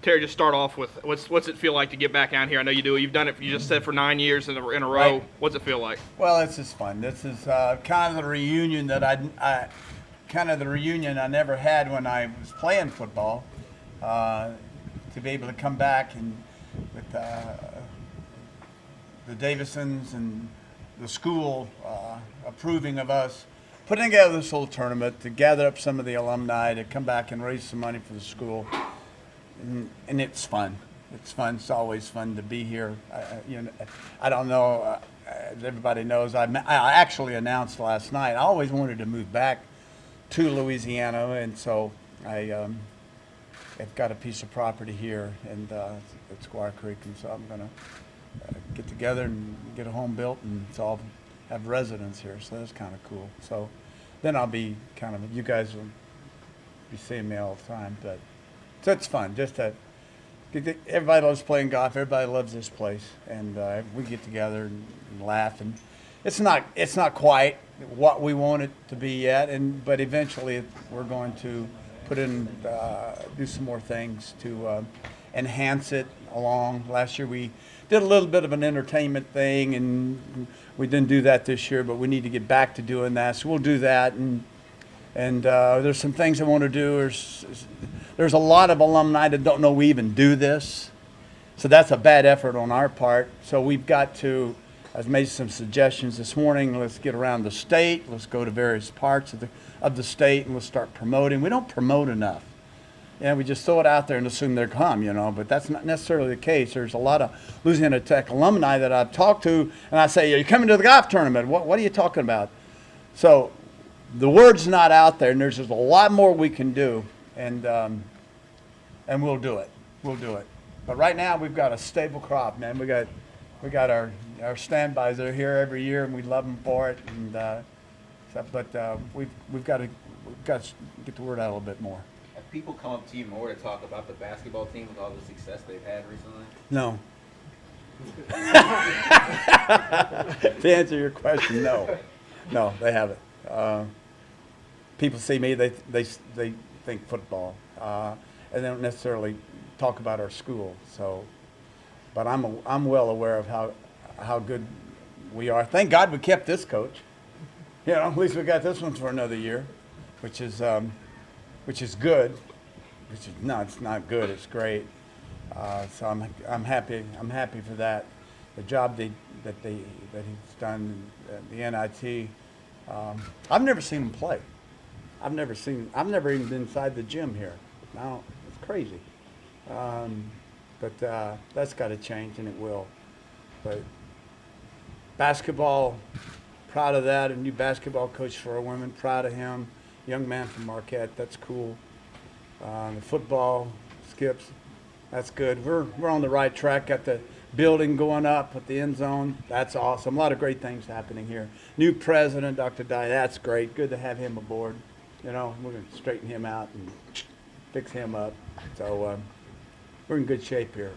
Terry, just start off with what's it feel like to get back out here? I know you do. You've done it. You just said for 9 years in a row. Right. What's it feel like? Well, this is fun. This is kind of the reunion that I never had when I was playing football. To be able to come back and with the Davisons and the school approving of us putting together this whole tournament to gather up some of the alumni to come back and raise some money for the school, and it's fun. It's fun. It's always fun to be here. I don't know. Everybody knows I actually announced last night. I always wanted to move back to Louisiana, and so I've got a piece of property here and at Squire Creek, and so I'm going to get together and get a home built, and so I'll have residence here. So that's kind of cool. So then I'll be kind of, you guys will be seeing me all the time, but so it's fun. Just to everybody loves playing golf. Everybody loves this place, and we get together and laugh. And it's not quite what we want it to be yet, but eventually we're going to put in do some more things to enhance it along. Last year we did a little bit of an entertainment thing, and we didn't do that this year, but we need to get back to doing that. So we'll do that, and there's some things I want to do. There's a lot of alumni that don't know we even do this, so that's a bad effort on our part. So we've got to. I've made some suggestions this morning. Let's get around the state. Let's go to various parts of the state, and let's start promoting. We don't promote enough. We just throw it out there and assume they'll come, but that's not necessarily the case. There's a lot of Louisiana Tech alumni that I've talked to, and I say, "Are you coming to the golf tournament? What are you talking about?" So the word's not out there, and there's just a lot more we can do, and we'll do it. We'll do it. But right now we've got a stable crop, man. We got our standbys that are here every year, and we love them for it. And we've got to get the word out a little bit more. Have people come up to you more to talk about the basketball team with all the success they've had recently? No. To answer your question, no, they haven't. People see me, they think football, and they don't necessarily talk about our school. So, but I'm well aware of how good we are. Thank God we kept this coach. At least we got this one for another year, which is good. It's not good. It's great. So I'm happy. I'm happy for that. The job that he's done, the NIT. I've never seen him play. I've never even been inside the gym here. Now it's crazy. But that's got to change, and it will. But basketball, proud of that. A new basketball coach for our women, proud of him. Young man from Marquette, that's cool. The football, skips, that's good. We're on the right track. Got the building going up at the end zone. That's awesome. A lot of great things happening here. New president, Dr. Dye, that's great. Good to have him aboard. We're going to straighten him out and fix him up. So we're in good shape here.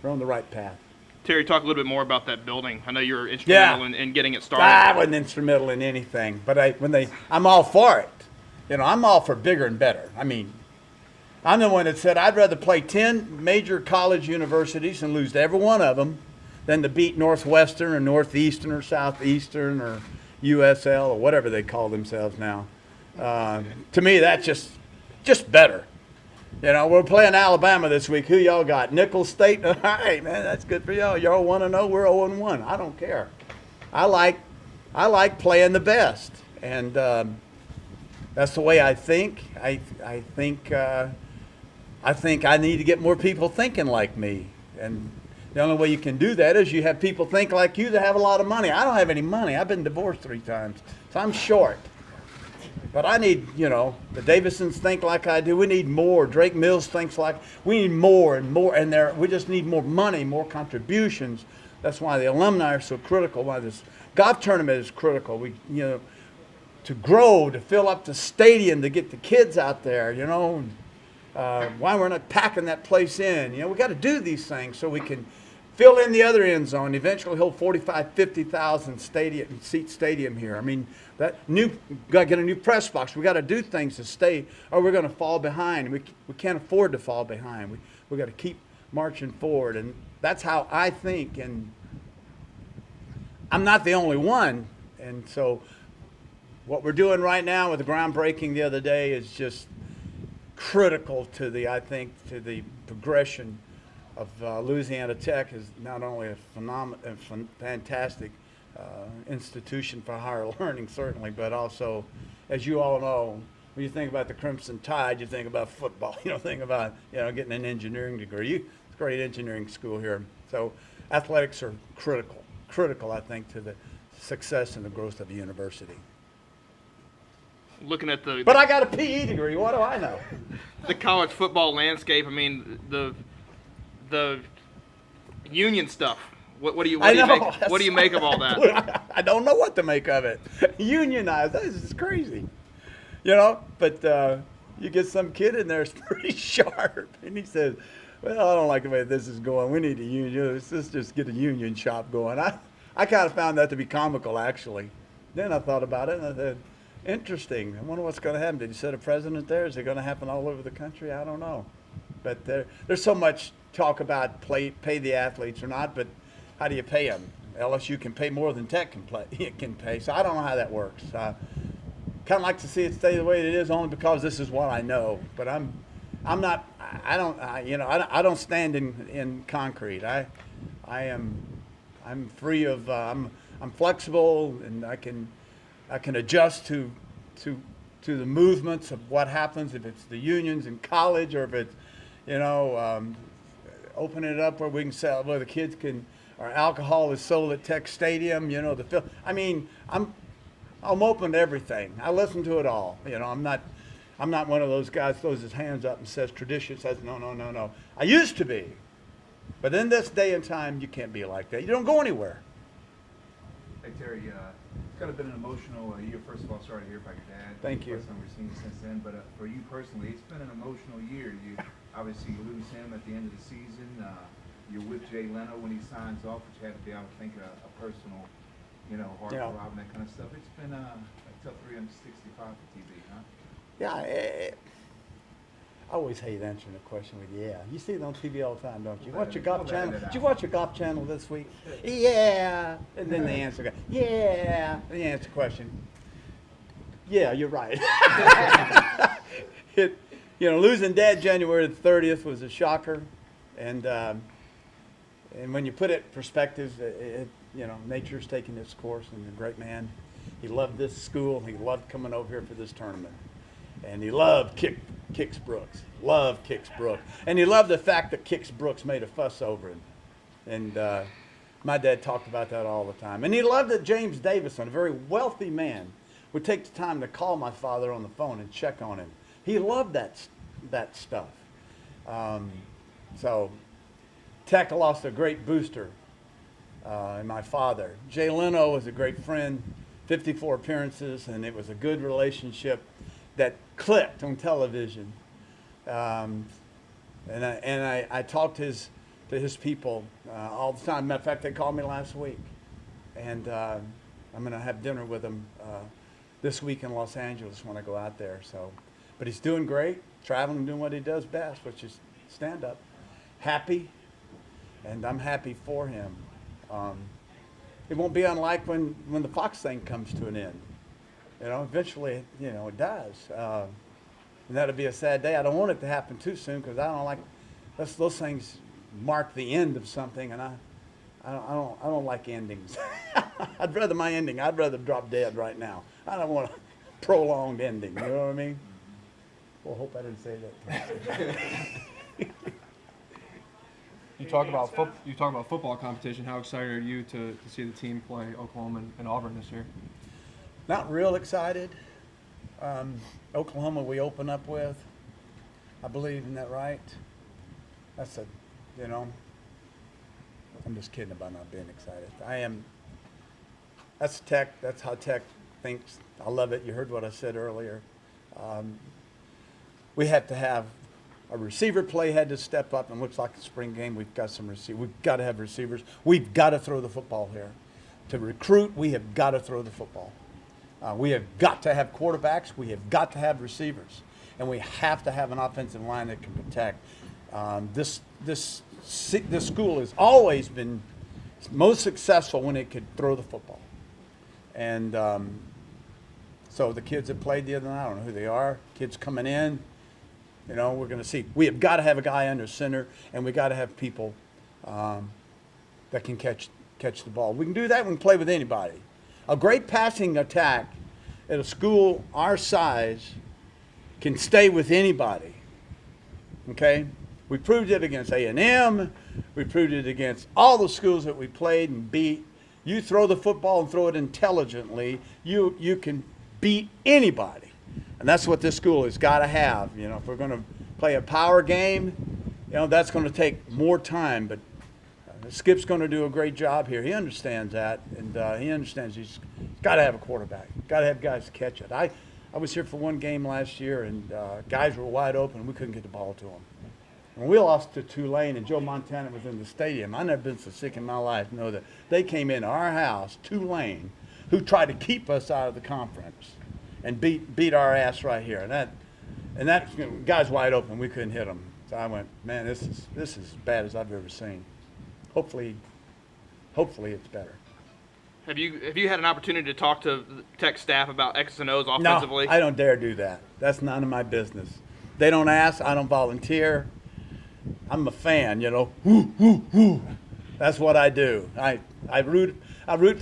We're on the right path. Terry, talk a little bit more about that building. I know you were instrumental in getting it started. I wasn't instrumental in anything, but I'm all for it. I'm all for bigger and better. I mean, I'm the one that said I'd rather play 10 major college universities and lose to every one of them than to beat Northwestern or Northeastern or Southeastern or USL or whatever they call themselves now. To me, that's just better. We're playing Alabama this week. Who y'all got? Nicholls State? All right, man, that's good for y'all. Y'all 1-0, we're 0-1. I don't care. I like playing the best, and that's the way I think. I think I need to get more people thinking like me, and the only way you can do that is you have people think like you that have a lot of money. I don't have any money. I've been divorced 3 times, so I'm short. But I need, the Davisons think like I do. We need more. Drake Mills thinks like we need more and more, and we just need more money, more contributions. That's why the alumni are so critical. Why this golf tournament is critical. To grow, to fill up the stadium, to get the kids out there. Why we're not packing that place in. We got to do these things so we can fill in the other end zone. Eventually hold 45,000, 50,000 seat stadium here. I mean, got to get a new press box. We got to do things to stay, or we're going to fall behind. We can't afford to fall behind. We got to keep marching forward, and that's how I think. And I'm not the only one. And so, what we're doing right now with the groundbreaking the other day is just critical to the progression of Louisiana Tech is not only a fantastic institution for higher learning, certainly, but also, as you all know, when you think about the Crimson Tide, you think about football. You don't think about getting an engineering degree. It's a great engineering school here. So athletics are critical, I think, to the success and the growth of the university. Looking at But I got a PE degree. What do I know? the college football landscape, I mean, the union stuff. What do you make of all that? I don't know what to make of it. Unionized. This is crazy. But you get some kid in there that's pretty sharp, and he says, well, I don't like the way this is going. We need a union. Let's just get a union shop going. I kind of found that to be comical, actually. Then I thought about it, and I said, interesting. I wonder what's going to happen. Did you set a president there? Is it going to happen all over the country? I don't know. But there's so much talk about pay the athletes or not, but how do you pay them? LSU can pay more than Tech can pay. So I don't know how that works. Kind of like to see it stay the way it is, only because this is what I know. But I'm not. I don't stand in concrete. I'm free of. I'm flexible, and I can adjust to the movements of what happens, if it's the unions in college, or if it's open it up where we can sell, where the kids can, or alcohol is sold at Tech Stadium. I'm open to everything. I listen to it all. I'm not one of those guys throws his hands up and says tradition, says no. I used to be, but in this day and time, you can't be like that. You don't go anywhere. Hey Terry, it's kind of been an emotional year. First of all, sorry to hear about your dad. Thank you. First time we've seen you since then, but for you personally, it's been an emotional year. You obviously lose him at the end of the season. You're with Jay Leno when he signs off, which had to be, I would think, a personal, heart throb and that kind of stuff. It's been a tough 365 for TV, huh? Yeah, I always hate answering the question with yeah. You see it on TV all the time, don't you? Watch your golf channel. Did you watch your golf channel this week? Yeah. And then the answer goes, yeah. And you answer the question. Yeah, you're right. Losing Dad January 30th was a shocker, and when you put it in perspective, nature's taking its course, and he's a great man. He loved this school. He loved coming over here for this tournament. And he loved Kix Brooks. Loved Kix Brooks. And he loved the fact that Kix Brooks made a fuss over him. And my dad talked about that all the time. And he loved that James Davison, a very wealthy man, would take the time to call my father on the phone and check on him. He loved that stuff. So Tech lost a great booster in my father. Jay Leno was a great friend, 54 appearances, and it was a good relationship that clicked on television. And I talked to his people all the time. Matter of fact, they called me last week. And I'm going to have dinner with him this week in Los Angeles when I go out there. But he's doing great, traveling and doing what he does best, which is stand up. Happy, and I'm happy for him. It won't be unlike when the Fox thing comes to an end. Eventually, it does. And that'll be a sad day. I don't want it to happen too soon, because I don't like those things mark the end of something, and I don't like endings. I'd rather drop dead right now. I don't want a prolonged ending. You know what I mean? Well, hope I didn't say that. You talk about football competition. How excited are you to see the team play Oklahoma and Auburn this year? Not real excited. Oklahoma we open up with, I believe, isn't that right? That's I'm just kidding about not being excited. I am. That's Tech. That's how Tech thinks. I love it. You heard what I said earlier. We have to have a receiver play had to step up, and looks like the spring game we've got some receivers. We've got to have receivers. We've got to throw the football here. To recruit, we have got to throw the football. We have got to have quarterbacks. We have got to have receivers. And we have to have an offensive line that can protect. This school has always been most successful when it could throw the football. And so the kids that played the other night, I don't know who they are, kids coming in, we're going to see. We have got to have a guy under center, and we got to have people that can catch the ball. We can do that. We can play with anybody. A great passing attack at a school our size can stay with anybody. Okay? We proved it against A&M. We proved it against all the schools that we played and beat. You throw the football and throw it intelligently, you can beat anybody. And that's what this school has got to have. If we're going to play a power game, that's going to take more time. But Skip's going to do a great job here. He understands that, and he understands he's got to have a quarterback. Got to have guys to catch it. I was here for one game last year, and guys were wide open, and we couldn't get the ball to them. When we lost to Tulane, and Joe Montana was in the stadium, I've never been so sick in my life to know that they came into our house, Tulane, who tried to keep us out of the conference, and beat our ass right here. And that guys wide open, we couldn't hit them. So I went, man, this is as bad as I've ever seen. Hopefully it's better. Have you had an opportunity to talk to the Tech staff about X's and O's offensively? No, I don't dare do that. That's none of my business. They don't ask. I don't volunteer. I'm a fan, Woo, woo, woo. That's what I do. I root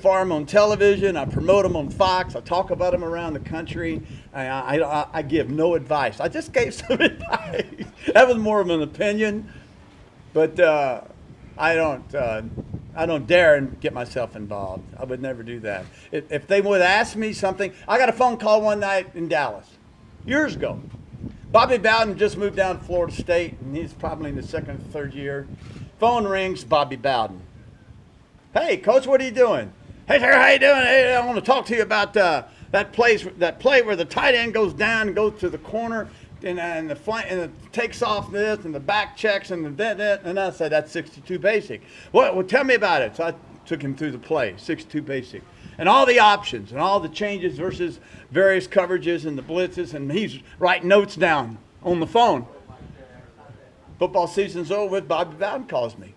for them on television. I promote them on Fox. I talk about them around the country. I give no advice. I just gave some advice. That was more of an opinion, but I don't dare get myself involved. I would never do that. If they would ask me something, I got a phone call one night in Dallas, years ago. Bobby Bowden just moved down to Florida State, and he's probably in the second or third year. Phone rings, Bobby Bowden. Hey, Coach, what are you doing? Hey, sir, how you doing? Hey, I want to talk to you about that play where the tight end goes down and goes to the corner, and the flank, and it takes off this, and the back checks, and and I said, that's 62 basic. Well, tell me about it. So I took him through the play, 62 basic. And all the options and all the changes versus various coverages and the blitzes, and he's writing notes down on the phone. Football season's over with, Bobby Bowden calls me.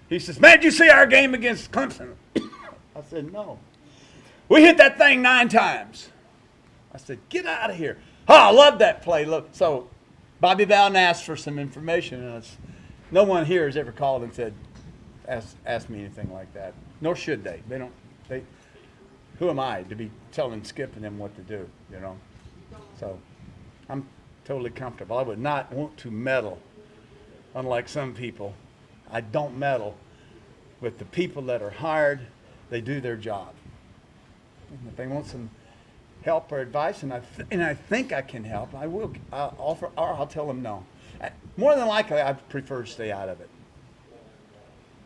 He says, man, did you see our game against Clemson? I said, no. We hit that thing 9 times. I said, get out of here. Oh, I love that play. Look, so Bobby Bowden asked for some information, and no one here has ever called and said, ask me anything like that. Nor should they. Who am I to be telling Skip and them what to do, So I'm totally comfortable. I would not want to meddle, unlike some people. I don't meddle with the people that are hired. They do their job. And if they want some help or advice, and I think I can help, I will. I'll offer, or I'll tell them no. More than likely, I prefer to stay out of it.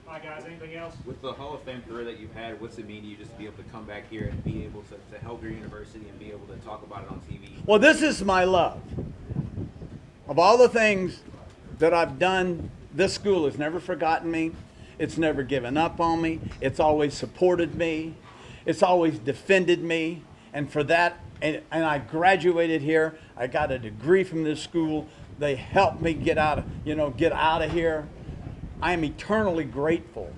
All right, guys, anything else? With the Hall of Fame career that you've had, what's it mean to you just to be able to come back here and be able to help your university and be able to talk about it on TV? Well, this is my love. Of all the things that I've done, this school has never forgotten me. It's never given up on me. It's always supported me. It's always defended me. And for that, and I graduated here. I got a degree from this school. They helped me get out of here. I am eternally grateful,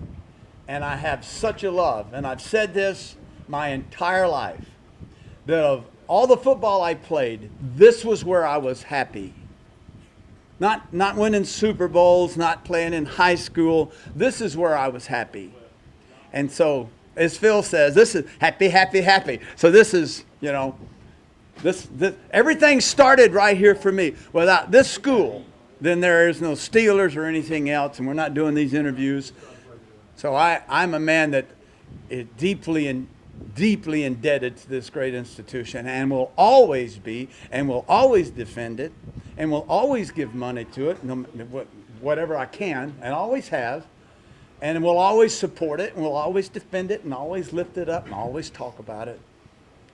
and I have such a love, and I've said this my entire life, that of all the football I played, this was where I was happy. Not winning Super Bowls, not playing in high school. This is where I was happy. And so, as Phil says, this is happy, happy, happy. So this is, this everything started right here for me. Without this school, then there is no Steelers or anything else, and we're not doing these interviews. So I'm a man that is deeply indebted to this great institution, and will always be, and will always defend it, and will always give money to it, whatever I can, and always have, and will always support it, and will always defend it, and always lift it up, and always talk about it,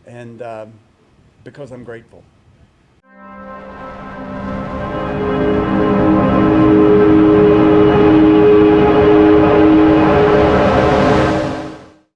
and because I'm grateful.